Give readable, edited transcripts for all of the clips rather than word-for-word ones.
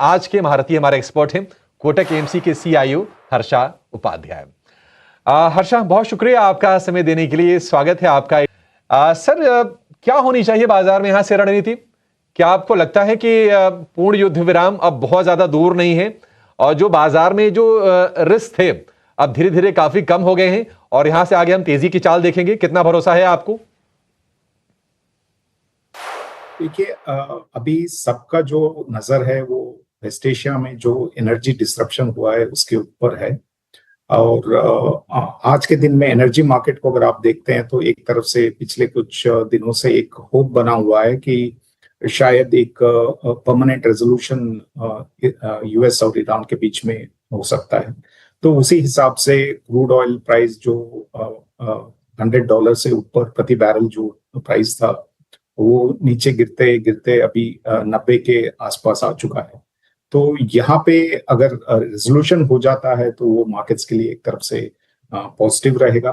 आज के महारथी हमारे एक्सपर्ट हैं कोटक एएमसी के सीईओ हर्षा उपाध्याय। हर्षा, बहुत शुक्रिया आपका समय देने के लिए, स्वागत है आपका। सर, क्या होनी चाहिए बाजार में यहां से रणनीति? क्या आपको लगता है कि पूर्ण युद्ध विराम अब बहुत ज्यादा दूर नहीं है और जो बाजार में जो रिस्क थे अब धीरे धीरे काफी कम हो गए हैं और यहां से आगे हम तेजी की चाल देखेंगे? कितना भरोसा है आपको? देखिए, अभी सबका जो नजर है वो वेस्ट एशिया में जो एनर्जी डिसरप्शन हुआ है उसके ऊपर है। और आज के दिन में एनर्जी मार्केट को अगर आप देखते हैं तो एक तरफ से पिछले कुछ दिनों से एक होप बना हुआ है कि शायद एक परमानेंट रेजोल्यूशन यूएस और ईरान के बीच में हो सकता है। तो उसी हिसाब से क्रूड ऑयल प्राइस जो $100 से ऊपर प्रति बैरल जो प्राइस था वो नीचे गिरते गिरते अभी 90 के आसपास आ चुका है। तो यहाँ पे अगर रेजोल्यूशन हो जाता है तो वो मार्केट्स के लिए एक तरफ से पॉजिटिव रहेगा।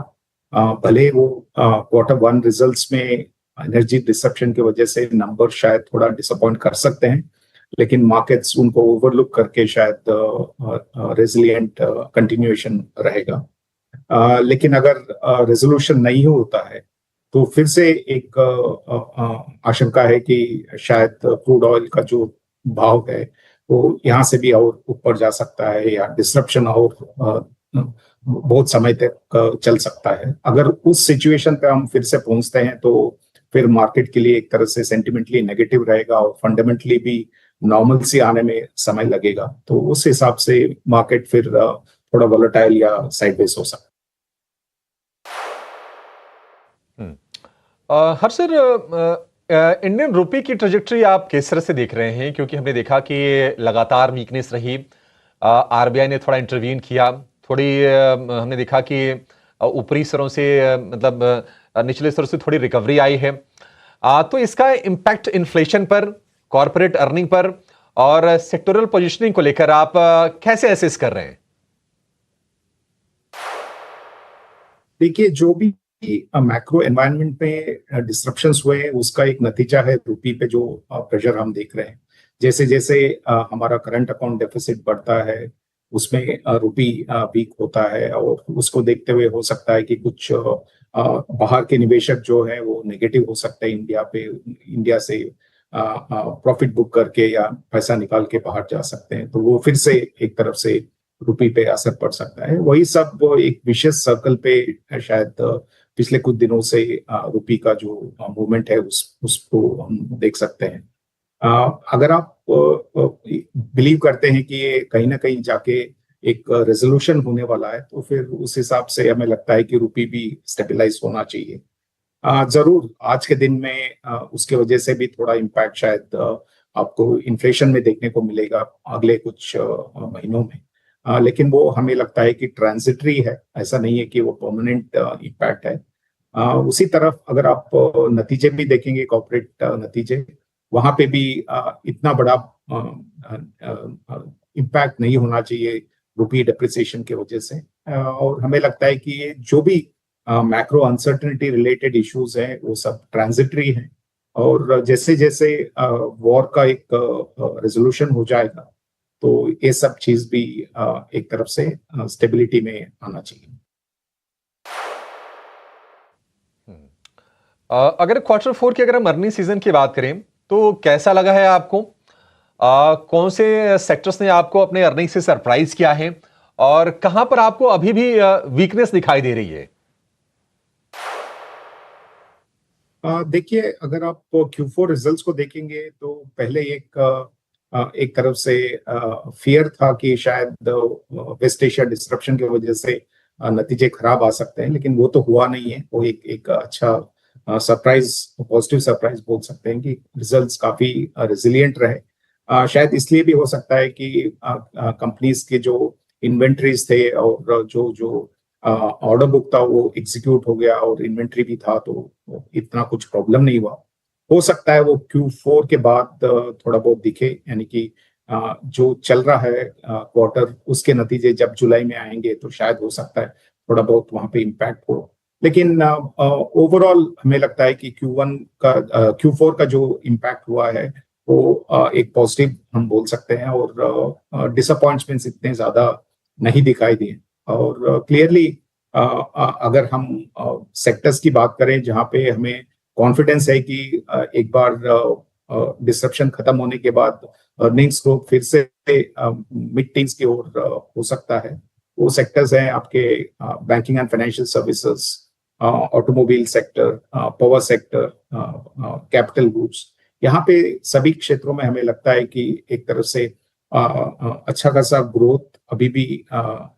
भले वो Q1 रिजल्ट्स में एनर्जी डिसरप्शन की वजह से नंबर शायद थोड़ा डिसअपॉइंट कर सकते हैं, लेकिन मार्केट्स उनको ओवरलुक करके शायद रेजिलिएंट कंटिन्यूएशन रहेगा। लेकिन अगर रेजोल्यूशन नहीं होता है तो फिर से एक आशंका है कि शायद क्रूड ऑयल का जो भाव है वो यहाँ से भी और ऊपर जा सकता है या डिसरप्शन और बहुत समय तक चल सकता है। अगर उस सिचुएशन पे हम फिर से पहुंचते हैं तो फिर मार्केट के लिए एक तरह से सेंटिमेंटली नेगेटिव रहेगा और फंडामेंटली भी नॉर्मल सी आने में समय लगेगा। तो उस हिसाब से मार्केट फिर थोड़ा वोलेटाइल या साइडवेज हो सकता है। हर सर, इंडियन रुपये की ट्रेजेक्टरी आप किस तरह से देख रहे हैं? क्योंकि हमने देखा कि लगातार वीकनेस रही, आरबीआई ने थोड़ा इंटरवीन किया, थोड़ी हमने देखा कि ऊपरी स्तरों से मतलब निचले स्तर से थोड़ी रिकवरी आई है। तो इसका इम्पैक्ट इन्फ्लेशन पर, कॉर्पोरेट अर्निंग पर और सेक्टोरल पोजीशनिंग को लेकर आप कैसे एसेस कर रहे हैं? देखिए, जो भी मैक्रो एनवायरनमेंट में डिस्ट्रप्शंस हुए हैं उसका एक नतीजा है रुपये पे जो प्रेशर हम देख रहे हैं। जैसे जैसे हमारा करंट अकाउंट डेफिसिट बढ़ता है उसमें रुपये वीक होता है और उसको देखते हुए हो सकता है कि कुछ बाहर के निवेशक जो है वो नेगेटिव हो सकते हैं इंडिया से प्रॉफिट बुक करके या पैसा निकाल के बाहर जा सकते हैं। तो वो फिर से एक तरफ से रुपये पे असर पड़ सकता है। वही सब एक विशेष सर्कल पे शायद पिछले कुछ दिनों से रुपये का जो मूवमेंट है उसको हम देख सकते हैं। अगर आप बिलीव करते हैं कि ये कहीं ना कहीं जाके एक रेजोल्यूशन होने वाला है तो फिर उस हिसाब से हमें लगता है कि रुपये भी स्टेबलाइज होना चाहिए। जरूर आज के दिन में उसके वजह से भी थोड़ा इम्पैक्ट शायद आपको इन्फ्लेशन में देखने को मिलेगा अगले कुछ महीनों में, लेकिन वो हमें लगता है कि ट्रांजिटरी है, ऐसा नहीं है कि वो परमानेंट इम्पैक्ट है। उसी तरफ अगर आप नतीजे भी देखेंगे, कॉर्पोरेट नतीजे, वहां पे भी इतना बड़ा इम्पैक्ट नहीं होना चाहिए रुपये डेप्रिसिएशन की वजह से। और हमें लगता है कि ये जो भी मैक्रो अनसर्टेनिटी रिलेटेड इश्यूज हैं वो सब ट्रांजिटरी हैं और जैसे जैसे वॉर का एक रेजोल्यूशन हो जाएगा तो ये सब चीज भी एक तरफ से स्टेबिलिटी में आना चाहिए। अगर Q4 की अगर हम अर्निंग सीजन की बात करें तो कैसा लगा है आपको? कौन से सेक्टर्स ने आपको अपने अर्निंग से सरप्राइज किया है और कहां पर आपको अभी भी वीकनेस दिखाई दे रही है? देखिए, अगर आप Q4 रिजल्ट्स को देखेंगे तो पहले एक तरफ से फियर था कि शायद वेस्ट एशिया डिस्ट्रप्शन की वजह से नतीजे खराब आ सकते हैं, लेकिन वो तो हुआ नहीं है। वो एक अच्छा सरप्राइज, पॉजिटिव सरप्राइज बोल सकते हैं कि रिजल्ट्स काफी रेजिलिएंट रहे। शायद इसलिए भी हो सकता है कि कंपनीज के जो इन्वेंट्रीज थे और जो ऑर्डर बुक था वो एग्जीक्यूट हो गया और इन्वेंट्री भी था तो इतना कुछ प्रॉब्लम नहीं हुआ। हो सकता है वो Q4 के बाद थोड़ा बहुत दिखे, यानी कि जो चल रहा है क्वार्टर उसके नतीजे जब जुलाई में आएंगे तो शायद हो सकता है थोड़ा बहुत वहां पे इम्पैक्ट हो। लेकिन ओवरऑल हमें लगता है कि Q4 का जो इम्पैक्ट हुआ है वो एक पॉजिटिव हम बोल सकते हैं, और डिसअपॉइंटमेंट्स इतने ज्यादा नहीं दिखाई दिए। और क्लियरली अगर हम सेक्टर्स की बात करें जहां पे हमें कॉन्फिडेंस है कि एक बार डिसरप्शन खत्म होने के बाद अर्निंग्स ग्रोथ फिर से मिड टीन्स की ओर हो सकता है, वो सेक्टर्स हैं आपके banking and financial services, automobile sector, power sector, capital goods. यहाँ पे सभी क्षेत्रों में हमें लगता है कि एक तरफ से अच्छा खासा ग्रोथ अभी भी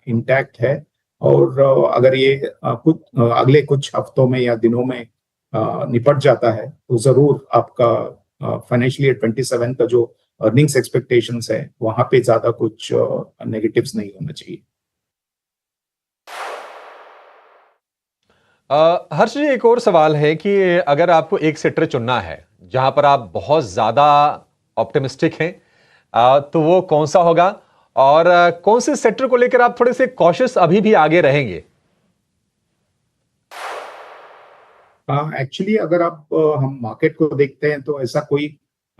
इंटैक्ट है। और अगर ये अगले कुछ हफ्तों में या दिनों में निपट जाता है तो जरूर आपका फाइनेंशियल ईयर 27 का जो अर्निंग्स एक्सपेक्टेशंस है वहां पे ज्यादा कुछ नेगेटिव्स नहीं होना चाहिए। हर्ष जी, एक और सवाल है कि अगर आपको एक सेक्टर चुनना है जहां पर आप बहुत ज्यादा ऑप्टिमिस्टिक हैं, तो वो कौन सा होगा, और कौन से सेक्टर को लेकर आप थोड़े से कॉशियस अभी भी आगे रहेंगे? एक्चुअली अगर आप हम मार्केट को देखते हैं तो ऐसा कोई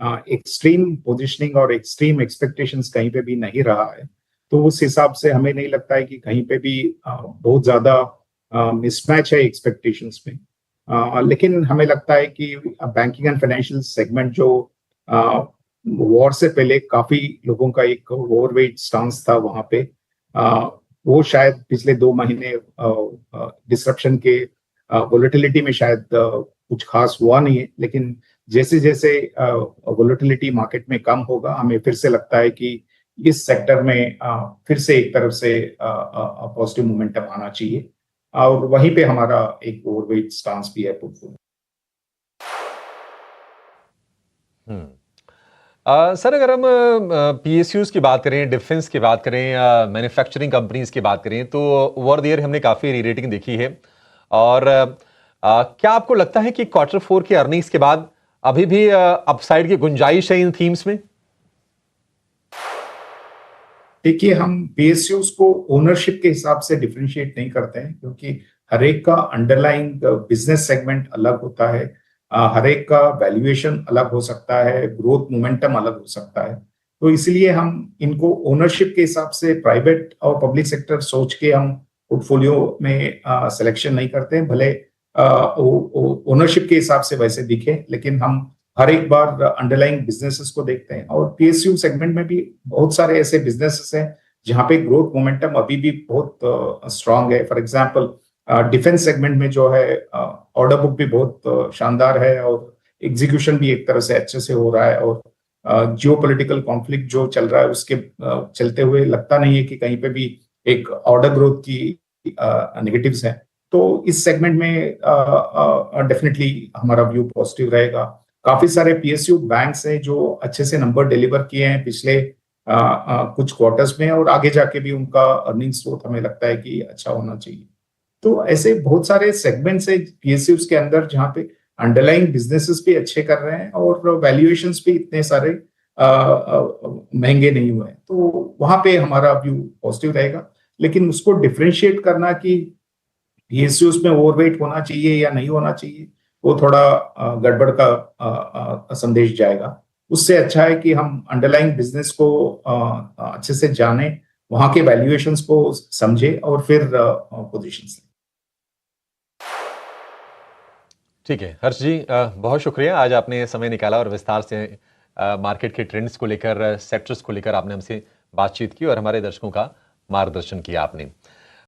एक्सट्रीम पोजीशनिंग और एक्सट्रीम एक्सपेक्टेशंस कहीं पे भी नहीं रहा है। तो उस हिसाब से हमें नहीं लगता है कि कहीं पे भी बहुत ज्यादा मिसमैच है एक्सपेक्टेशंस में। लेकिन हमें लगता है कि बैंकिंग एंड फाइनेंशियल सेगमेंट जो वॉर से पहले काफी लोगों का एक ओवरवेट स्टांस था वहां पे, वो शायद पिछले 2 महीने डिसरप्शन के वोलेटिलिटी में शायद कुछ खास हुआ नहीं है। लेकिन जैसे जैसे वोलेटिलिटी मार्केट में कम होगा, हमें फिर से लगता है कि इस सेक्टर में फिर से एक तरफ से पॉजिटिव मोमेंटम आना चाहिए, और वहीं पे हमारा एक ओवरवेट स्टांस भी है पोर्टफोलियो। सर, अगर हम पीएसयूज की बात करें, डिफेंस की बात करें, मैन्युफैक्चरिंग कंपनीज की बात करें, तो ओवर द ईयर हमने काफी री रेटिंग देखी है। और क्या आपको लगता है कि Q4 के अर्निंग्स के बाद अभी भी अपसाइड की गुंजाइश है इन थीम्स में? देखिए, हम पीएसयूज को ओनरशिप के हिसाब से डिफरेंशिएट नहीं करते हैं, क्योंकि हर एक का अंडरलाइंग बिजनेस सेगमेंट अलग होता है, हर एक का वैल्यूएशन अलग हो सकता है, ग्रोथ मोमेंटम अलग हो सकता है। तो इसलिए हम इनको ओनरशिप के हिसाब से प्राइवेट और पब्लिक सेक्टर सोच के हम पोर्टफोलियो में सिलेक्शन नहीं करते हैं, भले ओनरशिप के हिसाब से वैसे दिखे, लेकिन हम हर एक बार अंडरलाइंग बिजनेसेस को देखते हैं। और पीएसयू सेगमेंट में भी बहुत सारे ऐसे बिजनेसेस हैं जहां पे ग्रोथ मोमेंटम अभी भी बहुत स्ट्रांग है। फॉर एग्जांपल डिफेंस सेगमेंट में जो है ऑर्डर बुक भी बहुत शानदार है, और एग्जीक्यूशन भी एक तरह से अच्छे से हो रहा है, और जियोपॉलिटिकल कॉन्फ्लिक्ट जो चल रहा है उसके चलते हुए लगता नहीं है कि कहीं पे भी एक ऑर्डर ग्रोथ की नेगेटिव्स हैं। तो इस सेगमेंट में डेफिनेटली हमारा व्यू पॉजिटिव रहेगा। काफी सारे पीएसयू बैंक्स हैं जो अच्छे से नंबर डिलीवर किए हैं पिछले कुछ क्वार्टर्स में, और आगे जाके भी उनका अर्निंग्स ग्रोथ हमें लगता है कि अच्छा होना चाहिए। तो ऐसे बहुत सारे सेगमेंट्स है पीएसयूज के अंदर जहां पे अंडरलाइंग बिजनेसेस भी अच्छे कर रहे हैं, और वैल्यूएशंस भी इतने सारे महंगे नहीं हुए हैं। तो वहां पे हमारा व्यू पॉजिटिव रहेगा। लेकिन उसको डिफरेंशिएट करना कि पीएसयूज में ओवरवेट होना चाहिए या नहीं होना चाहिए, वो थोड़ा गड़बड़ का संदेश जाएगा। उससे अच्छा है कि हम अंडरलाइंग बिजनेस को अच्छे से जाने, वहां के वैल्यूएशंस को समझे, और फिर पोजीशंस लें। ठीक है हर्ष जी, बहुत शुक्रिया, आज आपने समय निकाला और विस्तार से मार्केट के ट्रेंड्स को लेकर, सेक्टर्स को लेकर आपने हमसे बातचीत की और हमारे दर्शकों का मार्गदर्शन किया आपने।